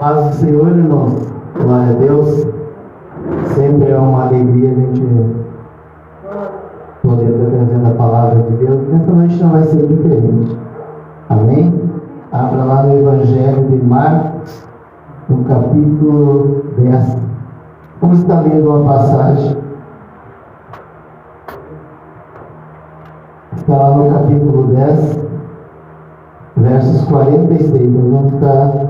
Paz do Senhor, irmãos. Glória a Deus. Sempre é uma alegria a gente poder estar trazendo a palavra de Deus. Nessa noite não vai ser diferente. Amém? Abra lá no Evangelho de Marcos, no capítulo 10. Vamos estar lendo uma passagem. Está lá no capítulo 10, versos 46. Nós vamos estar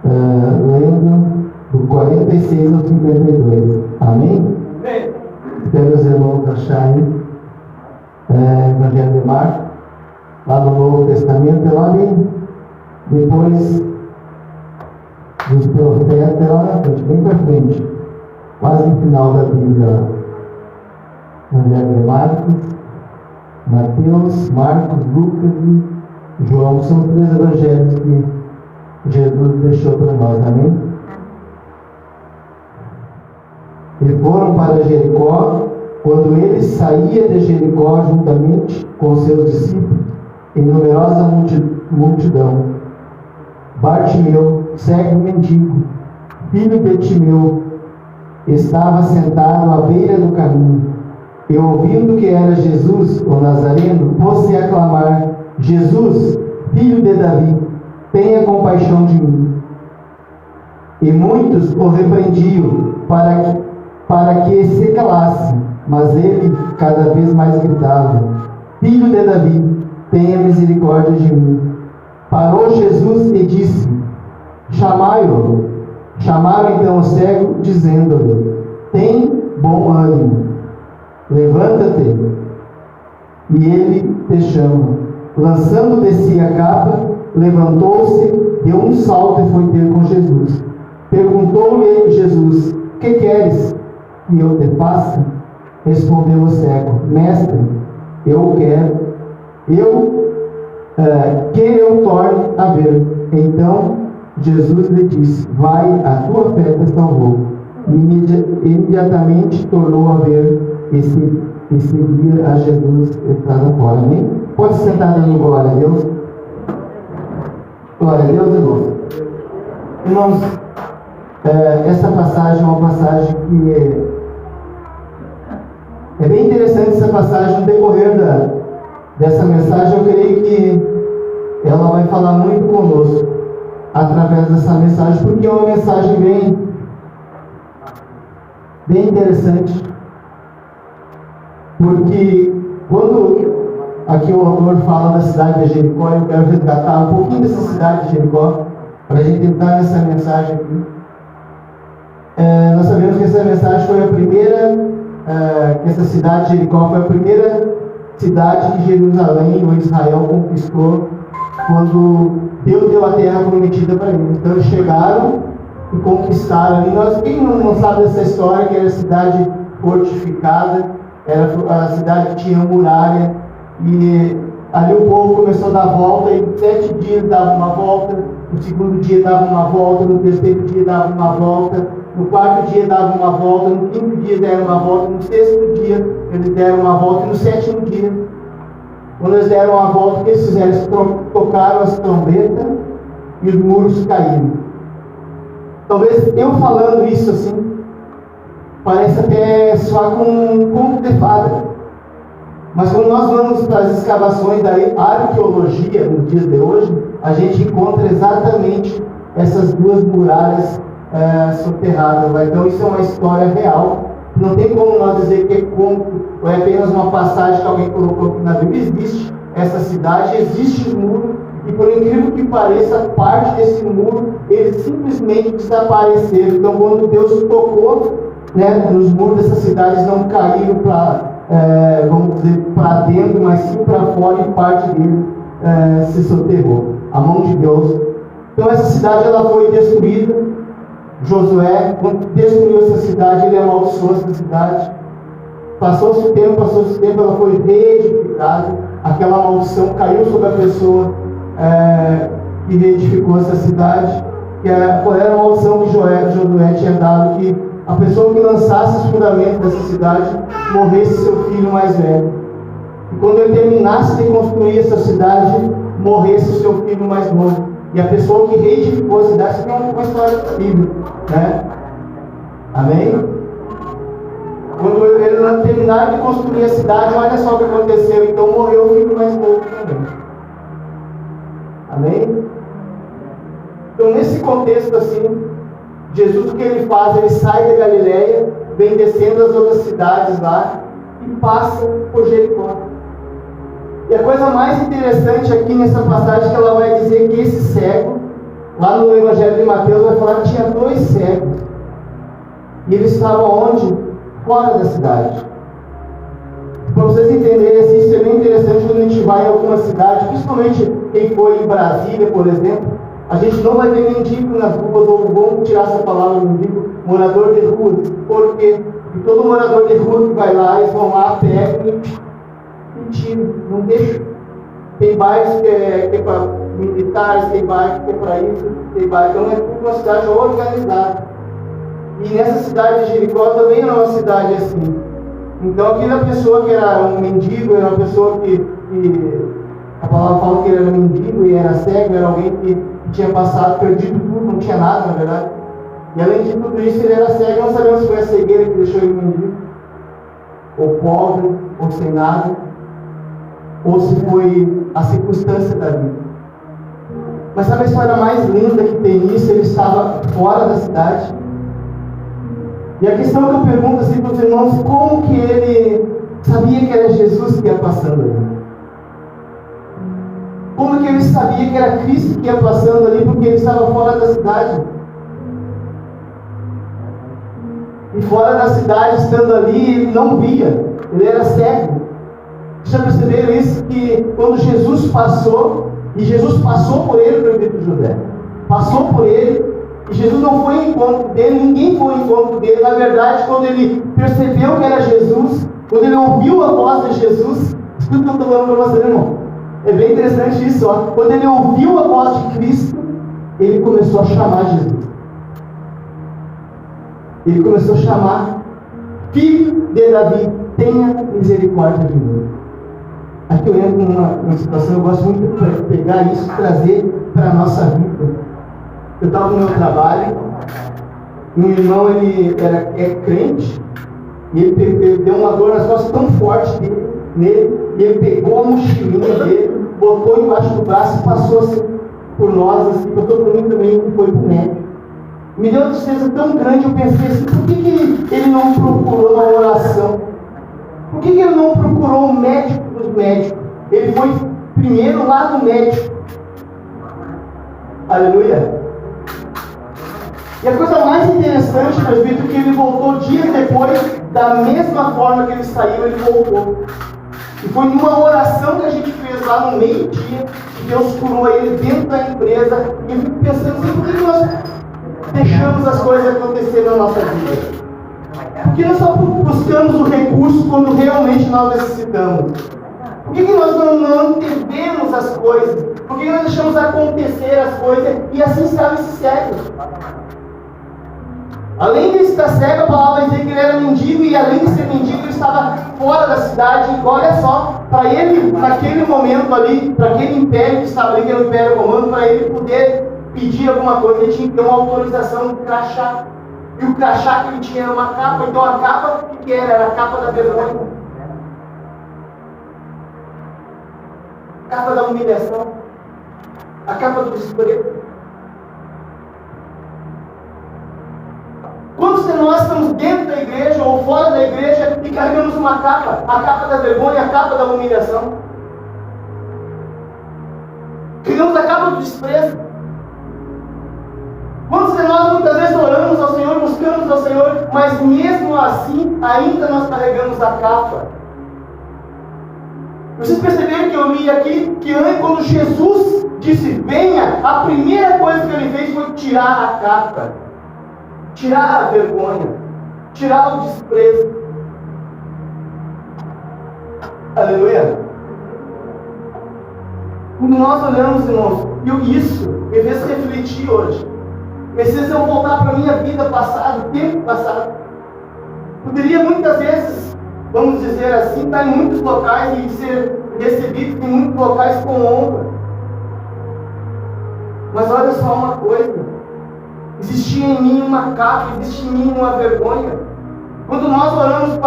lendo do 46 ao 52. Amém? Amém. Espero os irmãos acharem Evangelho de Marcos, lá no Novo Testamento, é lá depois dos profetas, é lá na frente, bem para frente, quase no final da Bíblia. Evangelho de Marcos, Mateus, Marcos, Lucas e João. São os três evangelhos que Jesus deixou para nós. Amém? E foram para Jericó. Quando ele saía de Jericó juntamente com seus discípulos e numerosa multidão, Bartimeu, cego mendigo, filho de Timeu, estava sentado à beira do caminho, e ouvindo que era Jesus, o Nazareno, pôs-se a clamar: Jesus, filho de Davi, tenha compaixão de mim. E muitos o repreendiam para que se calasse, mas ele cada vez mais gritava: Filho de Davi, tenha misericórdia de mim. Parou Jesus e disse: Chamai-o. Chamaram então o cego, dizendo-lhe: Tem bom ânimo, levanta-te, e ele te chama. Lançando de si a capa, levantou-se, deu um salto e foi ter com Jesus. Perguntou-lhe Jesus: Que queres que eu te faça? Respondeu o cego: Mestre, eu quero que eu torne a ver. Então Jesus lhe disse: Vai, a tua fé te salvou. E imediatamente tornou a ver e seguia a Jesus estrada fora. Amém? Pode se sentar dando glória a Deus. Glória a Deus, irmãos. Irmãos, essa passagem é uma passagem que é bem interessante. Essa passagem, no decorrer dessa mensagem, eu creio que ela vai falar muito conosco através dessa mensagem, porque é uma mensagem bem interessante. Porque quando aqui o autor fala da cidade de Jericó, eu quero resgatar um pouquinho dessa cidade de Jericó para a gente entrar nessa mensagem aqui. Nós sabemos que essa mensagem foi a primeira, que essa cidade de Jericó foi a primeira cidade que Jerusalém ou Israel conquistou quando Deus deu a terra prometida para eles. Então eles chegaram e conquistaram ali. Quem não sabe dessa história, que era a cidade fortificada, era a cidade que tinha muralha, e ali o povo começou a dar volta, e 7 dias dava uma volta, no segundo dia dava uma volta, no terceiro dia dava uma volta, no quarto dia dava uma volta, no quinto dia deram uma volta, no sexto dia eles deram uma volta, e no sétimo dia, quando eles deram uma volta, o que eles fizeram? Eles tocaram as trombetas e os muros caíram. Talvez eu falando isso assim, parece até soar com um conto de fada. Mas quando nós vamos para as escavações da arqueologia nos dias de hoje, a gente encontra exatamente essas duas muralhas soterradas. Então isso é uma história real. Não tem como nós dizer que é conto ou é apenas uma passagem que alguém colocou aqui na Bíblia. Existe essa cidade, existe o muro, e por incrível que pareça, parte desse muro, eles simplesmente desapareceram. Então quando Deus tocou, nos muros dessa cidade, eles não caíram vamos dizer, para dentro, mas sim para fora, e parte dele se soterrou. A mão de Deus. Então essa cidade ela foi destruída. Josué, quando destruiu essa cidade, ele amaldiçoou essa cidade. Passou-se o tempo, ela foi reedificada. Aquela maldição caiu sobre a pessoa que reedificou essa cidade. Qual era a maldição que Josué tinha dado? Que a pessoa que lançasse os fundamentos dessa cidade morresse seu filho mais velho. E quando ele terminasse de construir essa cidade, morresse o seu filho mais novo. E a pessoa que reedificou a cidade, isso é uma história da Bíblia, né? Amém? Quando ele terminaram de construir a cidade, olha só o que aconteceu. Então morreu o filho mais novo também. Amém? Então nesse contexto assim, Jesus, o que ele faz? Ele sai da Galileia, vem descendo as outras cidades lá e passa por Jericó. E a coisa mais interessante aqui nessa passagem é que ela vai dizer que esse cego, lá no Evangelho de Mateus, vai falar que tinha 2 cegos. E eles estavam onde? Fora da cidade. Para vocês entenderem, assim, isso é bem interessante quando a gente vai em alguma cidade, principalmente quem foi em Brasília, por exemplo, a gente não vai ver mendigo nas ruas, ou vamos tirar essa palavra mendigo, morador de rua. Por quê? Porque todo morador de rua que vai lá, eles vão lá, pegam e tiram, não deixam. Tem bairros que é para militares, tem bairros que é para isso, tem bairros, então é tudo uma cidade organizada. E nessa cidade de Jericó também era uma cidade assim. Então aquela pessoa que era um mendigo, era uma pessoa que a palavra fala que ele era mendigo e era cego, era alguém que tinha passado, perdido tudo, não tinha nada na verdade. E além de tudo isso, ele era cego, não sabemos se foi a cegueira que deixou ele mendigo, ou pobre, ou sem nada, ou se foi a circunstância da vida. Mas sabe a história mais linda que tem nisso? Ele estava fora da cidade. E a questão que eu pergunto assim para os irmãos, como que ele sabia que era Jesus que ia passando ali? Como que ele sabia que era Cristo que ia passando ali, porque ele estava fora da cidade? E fora da cidade, estando ali, ele não via, ele era cego. Já perceberam isso? Que quando Jesus passou, e Jesus passou por ele para o Egito de Judé, passou por ele, e Jesus não foi ao encontro dele, ninguém foi ao encontro dele. Na verdade, quando ele percebeu que era Jesus, quando ele ouviu a voz de Jesus, escuta o que eu estou falando para você, irmão. É bem interessante isso, ó. Quando ele ouviu a voz de Cristo, ele começou a chamar Jesus. Ele começou a chamar: Filho de Davi, tenha misericórdia de mim. Aqui eu entro numa situação, eu gosto muito de pegar isso e trazer para a nossa vida. Eu estava no meu trabalho, e um irmão, ele é crente, e ele deu uma dor nas costas tão forte nele, e ele pegou a mochilinha dele, botou embaixo do braço e passou assim por nós, assim, passou por mim também, e foi para o médico. Me deu uma tristeza tão grande, eu pensei assim, por que ele não procurou uma oração? Por que ele não procurou o médico dos médicos? Ele foi primeiro lá no médico. Aleluia! E a coisa mais interessante, presbítero, que ele voltou dias depois, da mesma forma que ele saiu, ele voltou. E foi numa oração que a gente fez lá no meio-dia, que Deus curou ele dentro da empresa. E eu fico pensando assim, por que nós deixamos as coisas acontecerem na nossa vida? Por que nós só buscamos o recurso quando realmente nós necessitamos? Por que nós não entendemos as coisas? Por que nós deixamos acontecer as coisas e assim estava esse cego? Além de estar cego, a palavra vai dizer que ele era mendigo, e além de ser mendigo, ele estava fora da cidade. E olha só, para ele, naquele momento ali, para aquele império que estava ali, que era o Império Romano, para ele poder pedir alguma coisa, ele tinha que ter uma autorização, um crachá. E o crachá que ele tinha era uma capa. Então a capa, o que era? Era a capa da vergonha, a capa da humilhação, a capa do desprezo. Quantos de nós estamos dentro da igreja ou fora da igreja e carregamos uma capa? A capa da vergonha, a capa da humilhação. Criamos a capa do desprezo. Quantos de nós muitas vezes oramos ao Senhor, buscamos ao Senhor, mas mesmo assim ainda nós carregamos a capa? Vocês perceberam que eu li aqui que quando Jesus disse venha, a primeira coisa que ele fez foi tirar a capa. Tirar a vergonha, tirar o desprezo. Aleluia. Quando nós olhamos, irmãos, e isso me fez refletir hoje. Me fez eu voltar para a minha vida passada, o tempo passado. Poderia muitas vezes, vamos dizer assim, estar em muitos locais e ser recebido em muitos locais com honra. Mas olha só uma coisa, existia em mim uma capa, existia em mim uma vergonha. Quando nós olhamos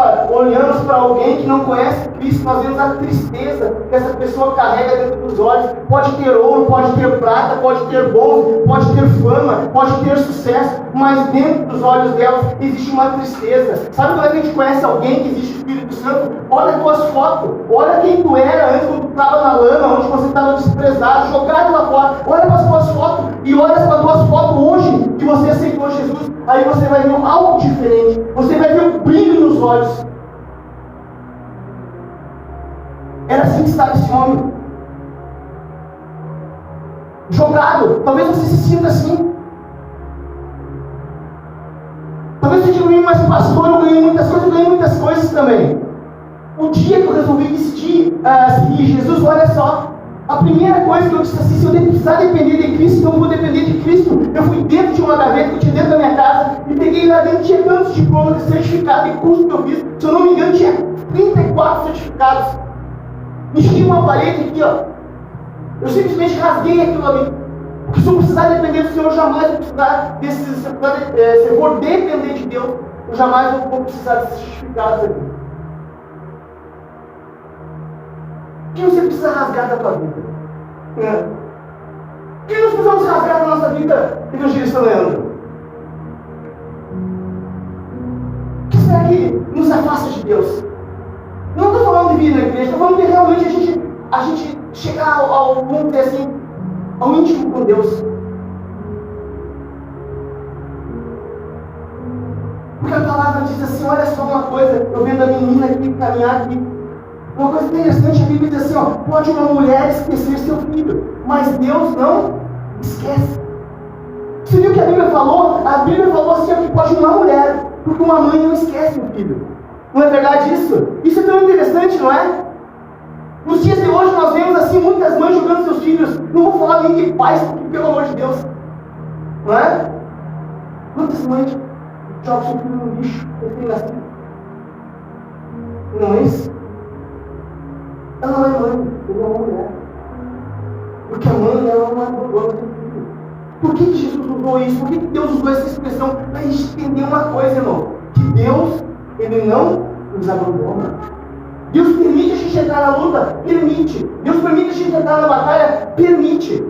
para alguém que não conhece Cristo, nós vemos a tristeza que essa pessoa carrega dentro dos olhos. Pode ter ouro, pode ter prata, pode ter bom, pode ter fama, pode ter sucesso, mas dentro dos olhos delas existe uma tristeza. Sabe quando a gente conhece alguém que existe o Espírito Santo? Olha as tuas fotos, olha quem tu era antes, quando tu estava na lama, onde você estava desprezado, jogado lá fora. Olha para as tuas fotos e olha para as tuas fotos hoje que você aceitou Jesus. Aí você vai ver algo diferente, você vai ver um brilho nos olhos. Era assim que estava esse homem, jogado. Talvez você se sinta assim. Talvez você diga, mas pastor, eu ganhei muitas coisas, eu ganhei muitas coisas também. O dia que eu resolvi decidir seguir Jesus, olha só, a primeira coisa que eu disse assim, se eu precisar depender de Cristo, então eu vou depender de Cristo. Eu fui dentro de uma gaveta que eu tinha dentro da minha casa e peguei lá dentro, tinha tantos diplomas de certificado de curso que eu fiz. Se eu não me engano, tinha 34 certificados. Enchi uma parede aqui, ó. Eu simplesmente rasguei aquilo ali. Porque se eu precisar depender do Senhor, eu jamais vou precisar desses. Se eu for depender de Deus, eu jamais vou precisar desses certificados aqui. O que você precisa rasgar da tua vida? O que nós precisamos rasgar da nossa vida, evangelista Leandro? O que será que nos afasta de Deus? Eu não estou falando de vir na igreja, estou falando de realmente a gente chegar vamos dizer assim, ao íntimo com Deus. Porque a palavra diz assim, olha só uma coisa, eu vendo a menina aqui caminhar aqui. Uma coisa interessante, a Bíblia diz assim, ó, pode uma mulher esquecer seu filho, mas Deus não esquece. Você viu o que a Bíblia falou? A Bíblia falou assim, ó, que pode uma mulher, porque uma mãe não esquece o filho. Não é verdade isso? Isso é tão interessante, não é? Nos dias de hoje nós vemos assim muitas mães jogando seus filhos. Não vou falar nem de pais, porque pelo amor de Deus. Não é? Quantas mães jogam seu filho no lixo? Ele nascido. Não é isso? Ela não é mãe, ela é uma mulher. Porque a mãe ela não é dona do filho. Por que Jesus usou isso? Por que Deus usou essa expressão? Para a gente entender uma coisa, irmão. Que Deus, Ele não nos abandona. Deus permite a gente entrar na luta? Permite. Deus permite a gente entrar na batalha? Permite.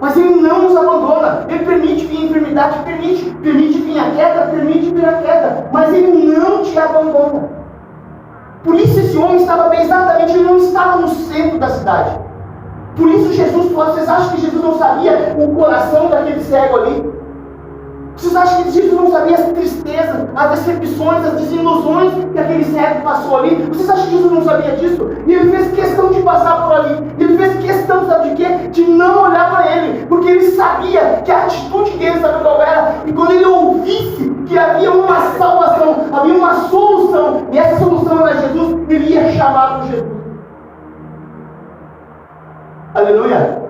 Mas Ele não nos abandona. Ele permite vir a enfermidade? Permite. Permite vir a queda? Permite vir a queda. Mas Ele não te abandona. Por isso esse homem estava bem, exatamente, ele não estava no centro da cidade. Por isso Jesus, vocês acham que Jesus não sabia o coração daquele cego ali? Vocês acham que Jesus não sabia as tristezas, as decepções, as desilusões que aquele cego passou ali? Vocês acham que Jesus não sabia disso? E ele fez questão de passar por ali. Ele fez questão, sabe de quê? De não olhar para ele. Porque ele sabia que a atitude dele, sabe qual era? E quando ele ouvisse que havia uma salvação, havia uma solução, e essa solução era Jesus, ele ia chamar por Jesus. Aleluia!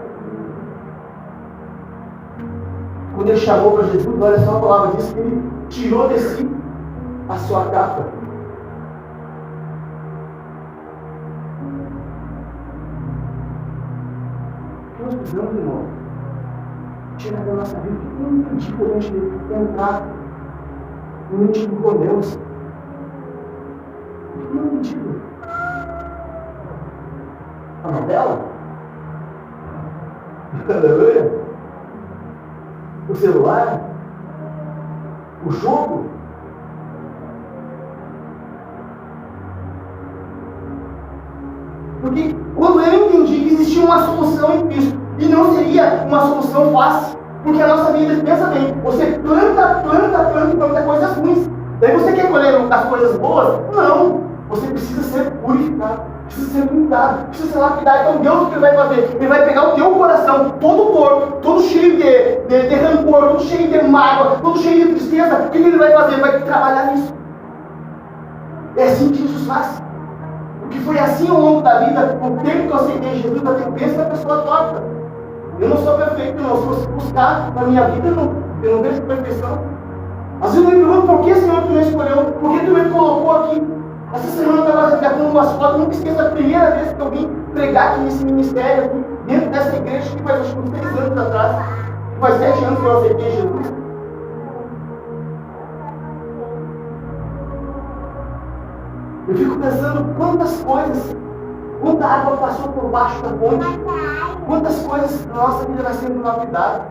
Quando ele chamou para Jesus, olha só a palavra diz que ele tirou de si a sua capa. O que nós precisamos, irmão? Tirar da nossa vida. O que não entendi por a gente entrar no íntimo com Deus? O que não entendi? A novela? Aleluia! O celular, o jogo. Porque quando eu entendi que existia uma solução em Cristo, e não seria uma solução fácil, porque a nossa vida, pensa bem, você planta coisas ruins. Daí você quer colher as coisas boas? Não, você precisa ser purificado. Precisa ser limpado, precisa ser lapidado. Então Deus, o que Ele vai fazer? Ele vai pegar o teu coração, todo torto, todo cheio de rancor, todo cheio de mágoa, todo cheio de tristeza. O que Ele vai fazer? Ele vai trabalhar nisso. É assim que Jesus faz. Porque foi assim ao longo da vida, o tempo que eu aceitei Jesus, eu tenho pensa na pessoa torta. Eu não sou perfeito, não. Se você buscar na minha vida, eu não vejo perfeição. Às vezes eu me pergunto, por que, Senhor, Tu me escolheu? Por que Tu me colocou aqui? Essa semana eu estava resgatando umas fotos, nunca esqueço a primeira vez que eu vim pregar aqui nesse ministério, aqui, dentro dessa igreja, que faz acho que uns 3 anos atrás. Faz 7 anos que eu aceitei Jesus. Eu fico pensando quantas coisas, quanta água passou por baixo da ponte, quantas coisas na nossa vida vai sendo lapidadas.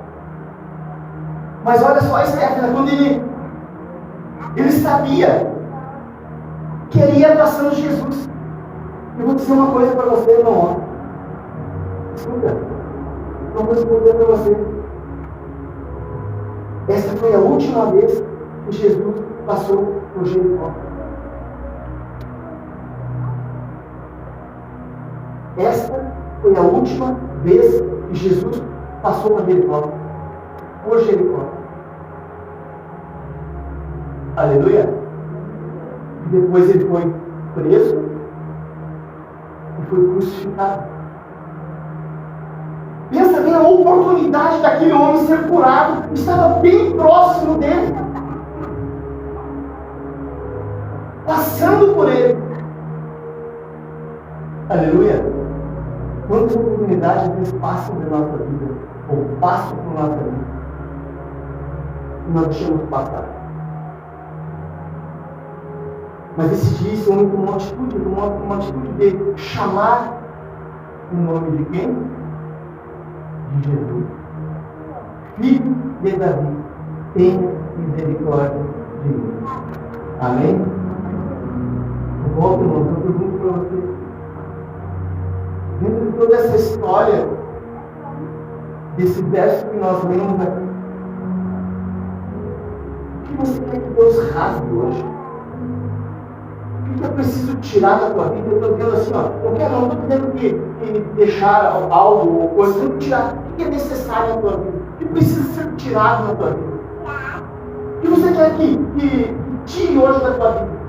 Mas olha só, Estefana, quando ele sabia que ele ia passando Jesus. Eu vou dizer uma coisa para você, irmão. Escuta, uma coisa que eu vou dizer para você. Essa foi a última vez que Jesus passou por Jericó. Esta foi a última vez que Jesus passou por Jericó. Por Jericó. Aleluia. E depois ele foi preso e foi crucificado. Pensa bem a oportunidade daquele homem ser curado. Estava bem próximo dele. Passando por ele. Aleluia. Quantas oportunidades eles passam na nossa vida? Ou passam por nossa vida? E nós deixamos passar. Mas esse dia esse homem tomou uma atitude de chamar o nome de quem? De Jesus. Filho de Davi, tenha misericórdia de mim. Amém? Eu volto, irmão, eu pergunto para você. Dentro de toda essa história, desse verso que nós lemos aqui, o que você quer que Deus rasgue hoje? O que eu preciso tirar da tua vida? Eu estou dizendo assim, ó, não estou dizendo que deixar algo ou coisa, eu tenho que tirar. O que é necessário na tua vida? O que precisa ser tirado na tua vida? O que você quer que tire hoje da tua vida?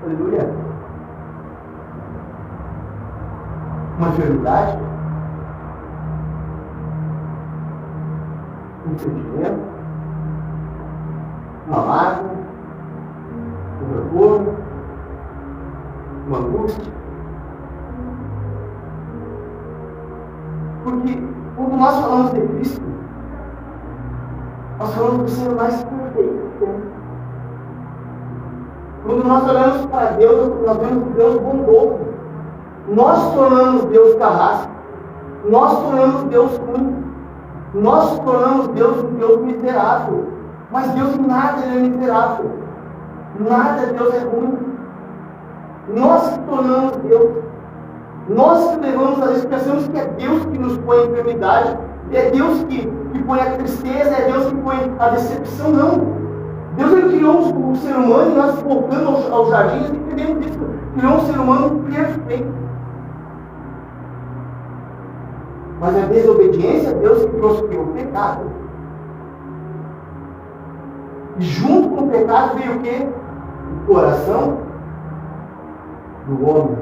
Aleluia. Uma enfermidade? Um sentimento? Uma mágoa? Um rancor? Uma angústia? Porque quando nós falamos de Cristo, nós falamos do ser mais perfeito que tem. Quando nós olhamos para Deus, nós vemos um Deus bondoso. Nós tornamos Deus carrasco. Nós tornamos Deus ruim. Nós tornamos Deus um Deus miserável. Mas Deus em nada ele é miserável. Nada Deus é ruim. Nós que tornamos Deus. Nós que levamos, às vezes pensamos que é Deus que nos põe a enfermidade. É Deus que põe a tristeza. É Deus que põe a decepção. Não. Deus ele criou o ser humano e nós voltando ao jardim, nós entendemos isso. Criou um ser humano perfeito. Mas a desobediência a Deus que trouxe o pecado. E junto com o pecado veio o quê? O coração do homem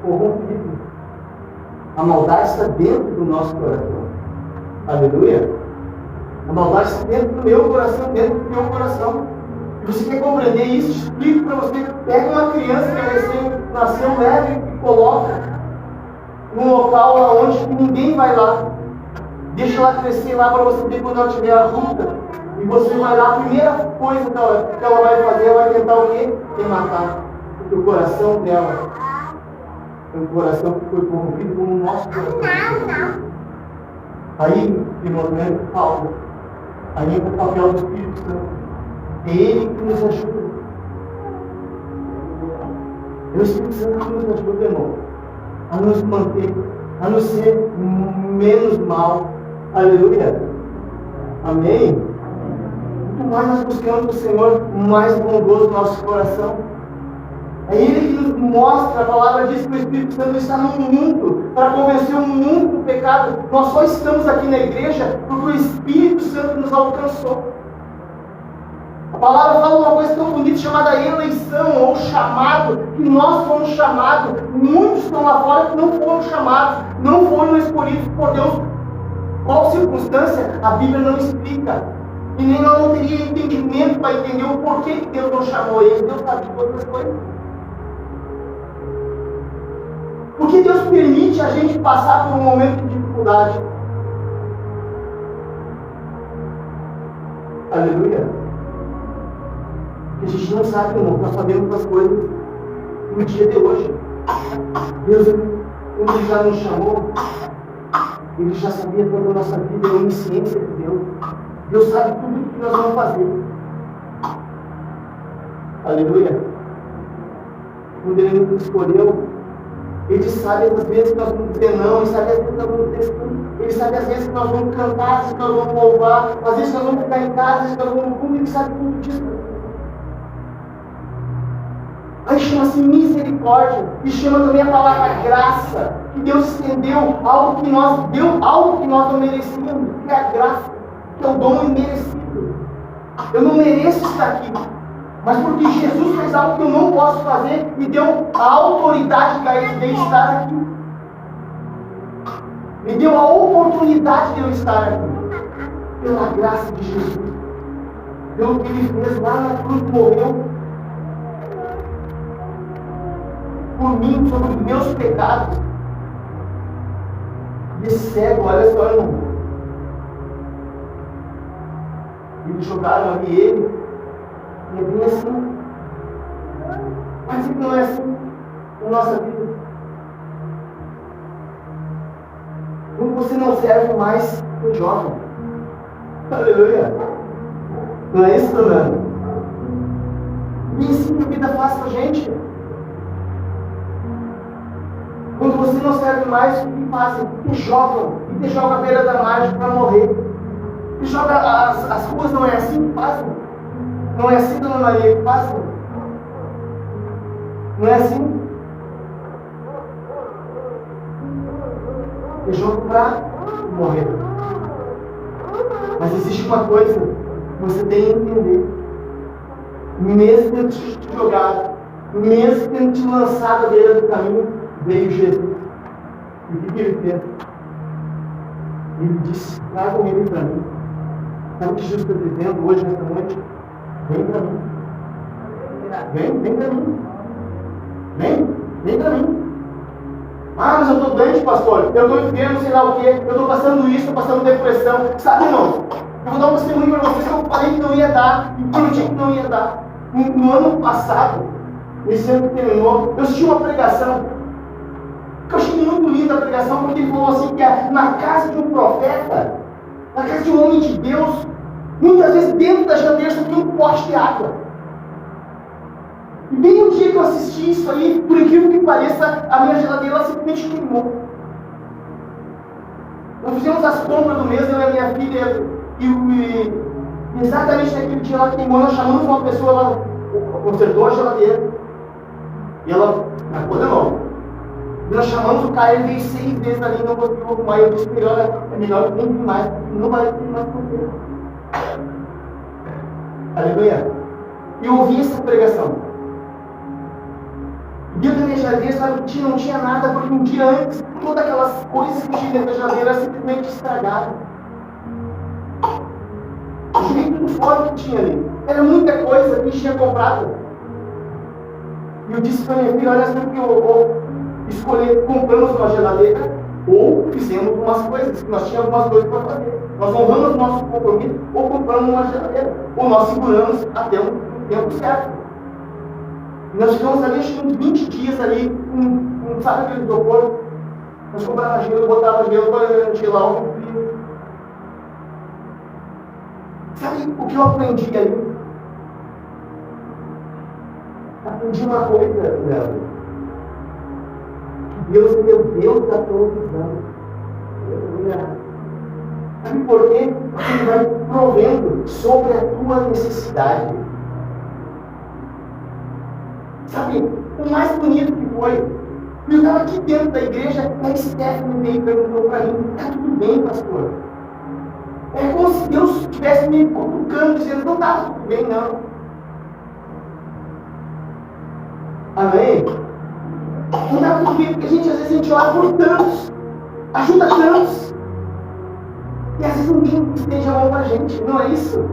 corrompido. A maldade está dentro do nosso coração. Aleluia. A maldade está dentro do meu coração, dentro do teu coração. E você quer compreender isso? Explico para você. Pega uma criança que nasceu leve e coloca num local onde ninguém vai lá. Deixa ela crescer lá para você ver quando ela tiver adulta. E você vai lá, a primeira coisa que ela vai fazer, ela vai tentar o quê? Te matar. Porque o coração dela é um coração que foi corrompido como o nosso coração. Aí, irmão, Paulo. Aí entra o papel do Espírito Santo. É Ele que nos ajuda. É o Espírito Santo que nos ajuda, irmão, a nos manter, a nos ser menos mal. Aleluia. Amém. Quanto mais nós buscamos o Senhor, mais bondoso o nosso coração. É Ele que nos mostra, a palavra diz que o Espírito Santo está no mundo, para convencer o mundo do pecado. Nós só estamos aqui na igreja porque o Espírito Santo nos alcançou. A palavra fala uma coisa tão bonita chamada eleição, ou chamado, que nós fomos chamados. Muitos estão lá fora que não foram chamados, não foram escolhidos por Deus. Qual circunstância? A Bíblia não explica. E nem nós não teria entendimento para entender o porquê que Deus não chamou eles. Deus sabe de todas as coisas. Por que Deus permite a gente passar por um momento de dificuldade? Aleluia. Porque a gente não sabe, irmão, nós sabemos das coisas no dia de hoje. Deus, quando Ele já nos chamou, Ele já sabia toda a nossa vida, é a onisciência de Deus. Deus sabe tudo o que nós vamos fazer. Aleluia. Quando Ele nos escolheu, Ele sabe as vezes que nós vamos dizer não, Ele sabe as vezes que nós vamos dizer sim, Ele sabe as vezes que nós vamos cantar, as vezes que nós vamos louvar, às vezes que nós vamos ficar em casa, às vezes que nós vamos no fundo, Ele sabe tudo disso. Aí chama-se misericórdia, e chama também a palavra graça, que Deus estendeu algo que nós não merecíamos, que é a graça, que é o dom imerecido. Eu não mereço estar aqui, mas porque Jesus fez algo que eu não posso fazer, me deu a autoridade de estar aqui. Me deu a oportunidade de eu estar aqui. Pela graça de Jesus. Pelo que Ele fez lá na cruz, morreu por mim, sobre os meus pecados. E cego, olha só, irmão. Eles jogaram ali ele. E é bem assim. Mas isso não é assim na nossa vida. Quando você não serve mais, você joga. Aleluia. Não é isso, Fernando? E assim que a vida faz com a gente. Quando você não serve mais, o que fazem? Te jogam. E te jogam à beira da margem para morrer. E joga as ruas, não é assim que fazem? Não é assim, Dona Maria, que fazem? Não é assim? Te jogam para morrer. Mas existe uma coisa que você tem que entender. Mesmo tendo te jogado, mesmo tendo te lançado à beira do caminho, veio Jesus. E o que Ele fez? Ele disse: tragam Ele para mim. Sabe o que Jesus está dizendo hoje, nessa noite? Vem para mim. Vem para mim. Vem para mim. Ah, mas eu estou doente, pastor. Eu estou enfermo, sei lá o quê. Eu estou passando isso, estou passando depressão. Sabe, irmão? Eu vou dar um testemunho para vocês que eu falei que não ia dar. E prometi que não ia dar. No ano passado, esse ano que terminou, eu assisti uma pregação. Eu achei muito linda a pregação, porque ele falou assim, que na casa de um profeta, na casa de um homem de Deus, muitas vezes dentro da geladeira só tem um pote de água. E bem no dia que eu assisti isso aí, por incrível que pareça, a minha geladeira ela simplesmente queimou. Nós fizemos as compras do mês, eu e a minha filha, e exatamente naquele dia ela queimou. Nós chamamos uma pessoa, ela consertou a geladeira, e ela acabou de novo. Nós chamamos o cara, ele veio 6 vezes ali e não conseguiu arrumar. Eu disse para ele: é melhor nem vir mais, não vai ter mais poder. Aleluia. E eu ouvi essa pregação. Dentro da minha geladeira, sabe, não tinha nada, porque um dia antes, todas aquelas coisas que tinha dentro da geladeira simplesmente estragaram. Eu joguei tudo fora que tinha ali. Era muita coisa que tinha comprado. E eu disse para minha filha: olha, sempre que eu escolher, compramos uma geladeira ou fizemos umas coisas, que nós tínhamos algumas coisas para fazer. Nós honramos nosso compromisso ou compramos uma geladeira, ou nós seguramos até o tempo certo. E nós ficamos ali, acho que uns 20 dias ali, sabe aquele isopor? Nós comprávamos gelo, botávamos gelo para gelar o frio. Sabe o que eu aprendi ali? Aprendi uma coisa, Léo. Deus é o Deus da provisão. Sabe por quê? Porque Ele vai provendo sobre a tua necessidade. Sabe, o mais bonito que foi, eu estava aqui dentro da igreja, a Stephanie veio e perguntou para mim: está tudo bem, pastor? É como se Deus estivesse me cutucando, dizendo: não está tudo bem, não. Amém? Não está tudo bem, porque às vezes a gente ora por tantos, ajuda tantos, e às vezes ninguém estende a mão para a gente, não é isso?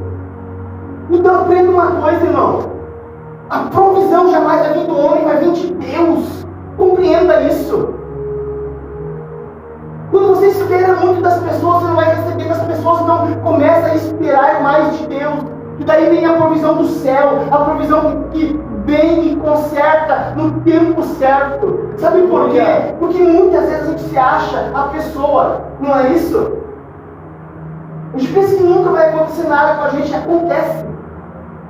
Então aprenda uma coisa, irmão: a provisão jamais vai vir do homem, vai vir de Deus. Compreenda isso. pessoas você não vai receber, as pessoas não começam a esperar mais de Deus. E daí vem a provisão do céu, a provisão que vem e conserta no tempo certo. Sabe por quê? Porque muitas vezes a gente se acha a pessoa, não é isso? A gente pensa que nunca vai acontecer nada com a gente, acontece.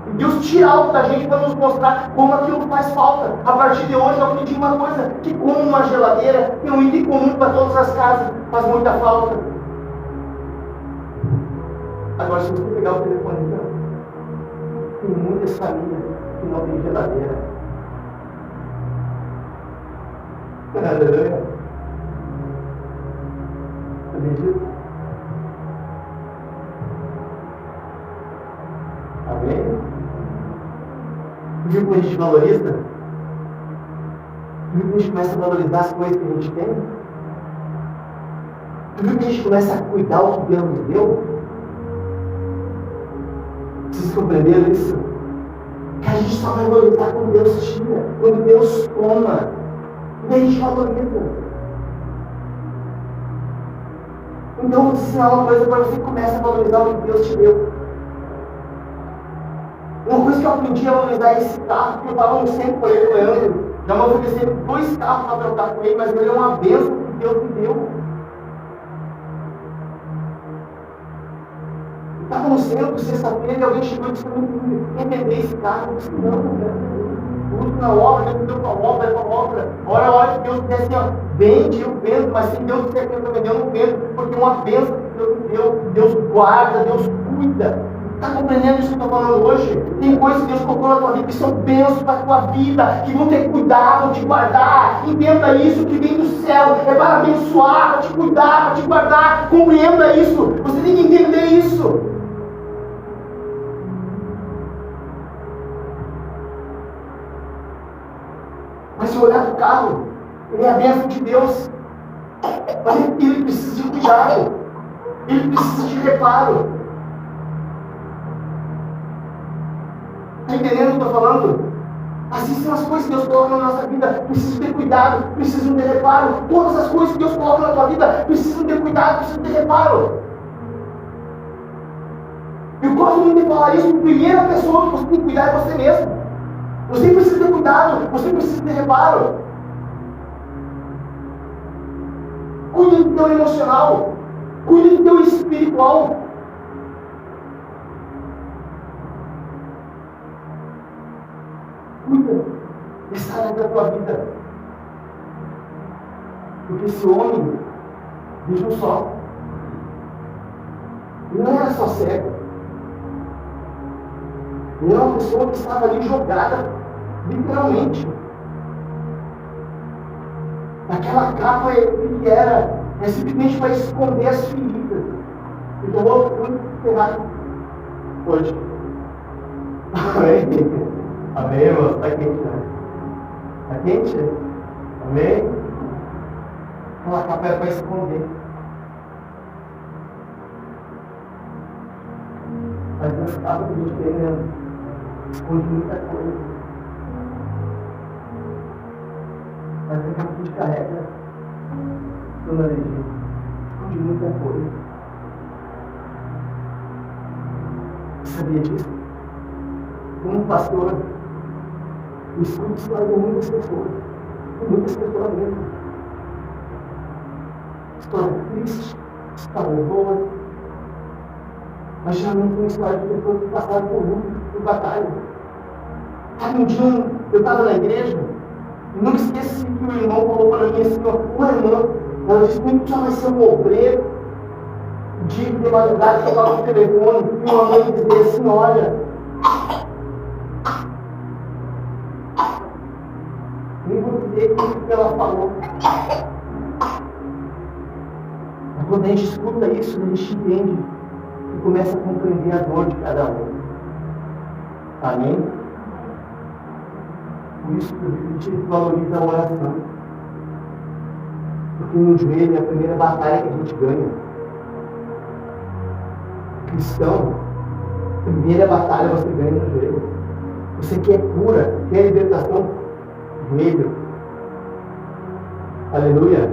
E Deus tira algo da gente para nos mostrar como aquilo faz falta. A partir de hoje eu aprendi uma coisa, que como uma geladeira, que é um item comum para todas as casas, faz muita falta. Agora se você pegar o telefone, tem muitas famílias que não tem geladeira. Aleluia. Acredito? Amém? Viu como a gente valoriza? Viu como a gente começa a valorizar as coisas que a gente tem? Viu que a gente começa a cuidar o que Deus nos deu? Vocês compreenderam isso? Que a gente só vai valorizar quando Deus tira, quando Deus toma. E a gente valoriza. Então, vou te ensinar uma coisa para você começar a valorizar o que Deus te deu. Uma coisa que eu aprendi a valorizar é esse carro, que eu estava no centro com ele, Leandro. Já me ofereceram 2 carros para trocar com ele, mas ele é uma bênção que Deus me deu. Eu estava no centro, sexta-feira, e alguém chegou e disse para mim, quer vender esse carro? Eu disse, não, tudo na obra, Deus me deu para a obra, é para a obra. Ora, se Deus disser assim, ó, vende, eu vendo, mas se Deus disser que eu vender, eu não vendo, porque é uma bênção que Deus me deu, Deus guarda, Deus cuida. Está compreendendo isso que eu estou falando hoje? Tem coisas que Deus colocou na tua vida que são bênçãos para a tua vida, que vão ter cuidado, vão te guardar. Entenda isso, que vem do céu, é para abençoar, para te cuidar, para te guardar. Compreenda isso, você tem que entender isso. Mas se olhar para o carro, ele é a bênção de Deus, mas ele precisa de cuidado, ele precisa de reparo. Está entendendo o que eu estou falando? Assim são as coisas que Deus coloca na nossa vida. Precisam ter cuidado, precisam ter reparo. Todas as coisas que Deus coloca na tua vida precisam ter cuidado, precisam ter reparo. Eu gosto muito de falar isso. A primeira pessoa que você tem que cuidar é você mesmo. Você precisa ter cuidado, você precisa ter reparo. Cuide do teu emocional, cuide do teu espiritual. Cuida dessa área da tua vida. Porque esse homem, vejam só, ele não era só cego. Ele era uma pessoa que estava ali jogada, literalmente. Aquela capa ele era simplesmente para esconder as feridas. Então vou encerrar hoje. Amém? Amém, irmão? Está quente, né? Está quente? Amém? Aquela capa era para esconder. Mas Deus sabe que a gente tem, né? Esconde muita coisa. Mas daqui a pouco a gente carrega toda a alegria. Esconde muita coisa. Você sabia disso? Como pastor, eu escuto história de muitas pessoas mesmo. História triste, história boa, mas geralmente uma história de pessoas que passaram por luta, por batalha. Sabe, um dia eu estava na igreja e nunca esqueci que o irmão falou para mim assim, uma irmã, ela disse, como só vai ser um obreiro de madrugada que toca o telefone, e uma mãe dizia assim, olha, nem vou dizer o que ela falou. Mas quando a gente escuta isso, a gente entende e começa a compreender a dor de cada um. Amém? Por isso que a gente valoriza a oração. Porque no joelho é a primeira batalha que a gente ganha. Cristão, a primeira batalha você ganha no joelho. Você quer cura, quer libertação, joelho. Aleluia.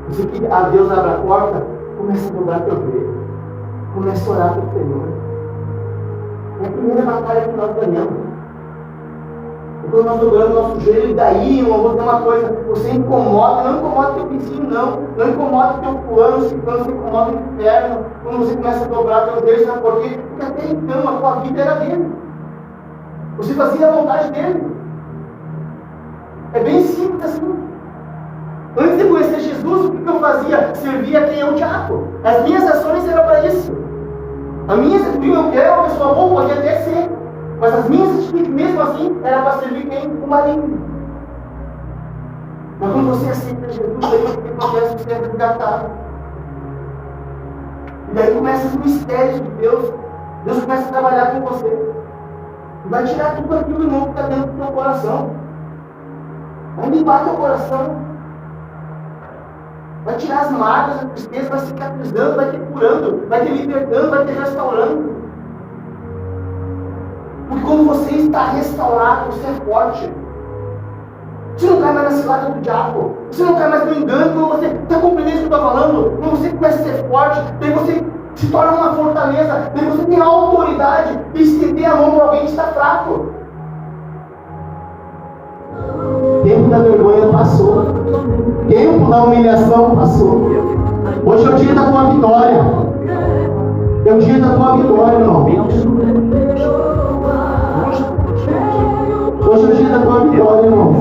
Você quer que Deus abra a porta, Começa a dobrar teu joelho. Começa a orar para o Senhor. É a primeira batalha que nós ganhamos. Quando nós dobramos nosso joelho, e daí, irmão, vou dizer uma coisa, você incomoda, não incomoda teu vizinho, não incomoda teu fulano, você incomoda o inferno, quando você começa a dobrar teu joelho, sabe por quê? Porque até então a tua vida era dele. Você fazia a vontade dele. É bem simples assim. Antes de conhecer Jesus, o que eu fazia? Servia quem é o diabo. As minhas ações eram para isso. As minhas, eu era uma pessoa boa, pode até ser. Mas as minhas atitudes, mesmo assim, era para servir quem? O maligno. Mas quando você aceita Jesus, aí o que acontece? Você é resgatado. E daí começa os mistérios de Deus. Deus começa a trabalhar com você. E vai tirar tudo aquilo, irmão, que está dentro do teu coração. Vai limpar teu coração. Vai tirar as marcas, a tristeza, vai cicatrizando, vai te curando, vai te libertando, vai te restaurando. Porque quando você está restaurado, você é forte. Você não cai mais na cilada do diabo. Você não cai mais no engano. Quando você está compreendendo o que eu estou falando, quando você começa a ser forte, daí você se torna uma fortaleza, daí você tem a autoridade de estender a mão para alguém que está fraco. O tempo da vergonha passou. O tempo da humilhação passou. Hoje é o dia da tua vitória. É o dia da tua vitória, irmão. Hoje é o dia da tua vitória, irmão.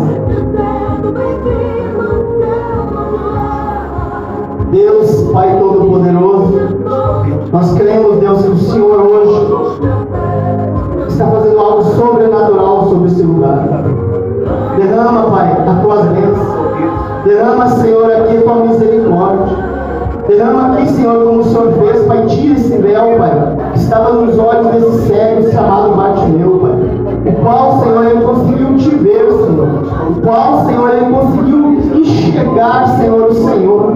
Deus, Pai Todo-Poderoso, nós cremos, Deus, que o Senhor hoje está fazendo algo sobrenatural sobre esse lugar. Derrama, Pai, as tuas bênçãos. Derrama, Senhor, aqui a tua misericórdia. Derrama aqui, Senhor, como o Senhor fez, Pai, tira esse véu, Pai, que estava nos olhos desse cego chamado Bartimeu, Pai. O qual, Senhor, ele conseguiu te ver, Senhor. O qual, Senhor, ele conseguiu enxergar, Senhor, o Senhor.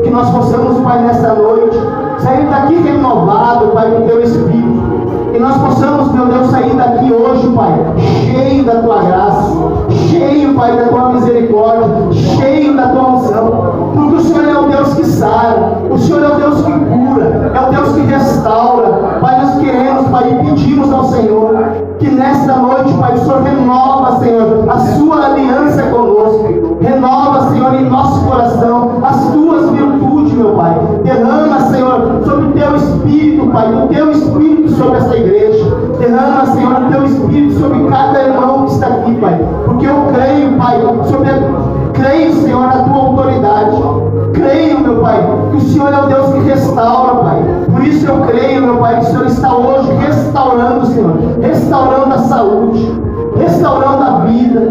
Que nós possamos, Pai, nessa noite, sair daqui renovado, Pai, com teu Espírito. Que nós possamos, meu Deus, sair daqui hoje, Pai, cheio da tua graça, cheio, Pai, da tua misericórdia, cheio da tua unção. Porque o Senhor é o Deus que sara, o Senhor é o Deus que cura, é o Deus que restaura. Pai, nós queremos, Pai, e pedimos ao Senhor que nesta noite, Pai, o Senhor renova, Senhor, a sua aliança conosco. Renova, Senhor, em nosso coração as tuas virtudes, meu Pai. Derrama, Senhor, sobre o teu Espírito, Pai, o teu Espírito sobre essa igreja. Derrama, Senhor, o teu Espírito sobre cada irmão que está aqui, Pai. Porque eu creio, Pai, creio, Senhor, na tua autoridade. Creio, meu Pai, que o Senhor é o Deus que restaura, Pai. Por isso eu creio, meu Pai, que o Senhor está hoje restaurando, Senhor. Restaurando a saúde, restaurando a vida,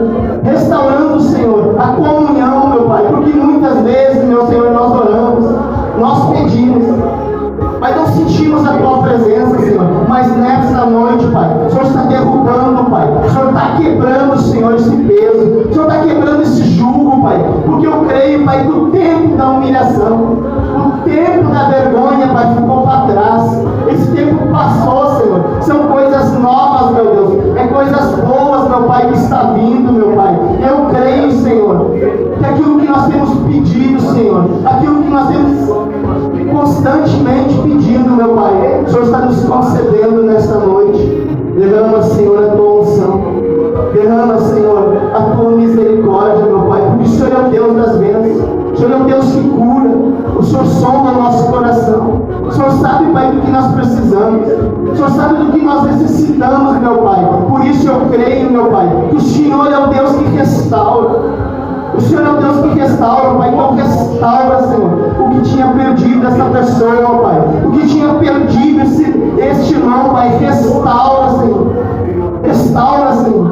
restaurando, Senhor, a comunhão, meu Pai. Porque muitas vezes, meu Senhor, nós oramos, nós pedimos, Pai, não sentimos a tua presença, Senhor. Mas nessa noite, Pai, o Senhor está derrubando, Pai. O Senhor está quebrando, Senhor, esse peso. O Senhor está quebrando esse jugo, Pai. Porque eu creio, Pai, que o tempo da humilhação, o tempo da vergonha, Pai, ficou para trás. Esse tempo passou, Senhor. São coisas novas, meu Deus. É coisas boas, meu Pai, que está vindo, meu Pai. Eu creio, Senhor, que aquilo que nós temos pedido, Senhor, aquilo que nós temos constantemente pedindo, meu Pai, o Senhor está nos concedendo nesta noite. Derrama, Senhor, a tua unção. Derrama, Senhor, a tua misericórdia, meu Pai, porque o Senhor é o Deus das bênçãos. O Senhor é o Deus que cura. O Senhor sonda nosso coração. O Senhor sabe, Pai, do que nós precisamos. O Senhor sabe do que nós necessitamos, meu Pai. Por isso eu creio, meu Pai, que o Senhor é o Deus que restaura. O Senhor é o Deus que restaura, Pai. Então restaura, Senhor, o que tinha perdido essa pessoa, Pai. O que tinha perdido este irmão, Pai. Restaura, Senhor. Restaura, Senhor.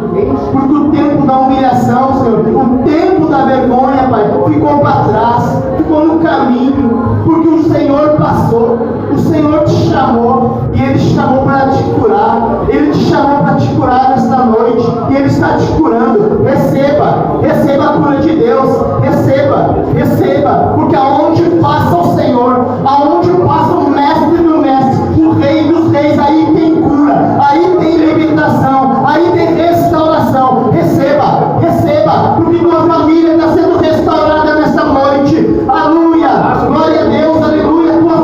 Porque o tempo da humilhação, Senhor, o tempo da vergonha, Pai, ficou para trás, ficou no caminho. Porque o Senhor passou, o Senhor te chamou, e Ele te chamou para te curar. Ele te chamou para te curar nesta noite, e Ele está te curando. Receba, receba a cura de Deus. Receba, receba, porque aonde passa o Senhor, aonde passa o Mestre do Mestre, o Rei dos Reis, aí tem cura, aí tem libertação, aí tem restauração. Receba, receba, porque tua família está sendo restaurada nesta noite. Aleluia, glória a Deus, aleluia. Tua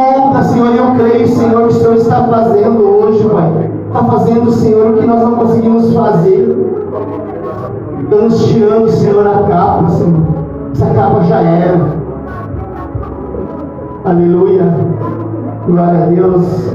molda, Senhor, e eu creio, Senhor, que o Senhor está fazendo hoje, Pai. Está fazendo, Senhor, o que nós não conseguimos fazer. Está nos tirando, Senhor, a capa, Senhor. Essa capa já era. Aleluia. Glória a Deus.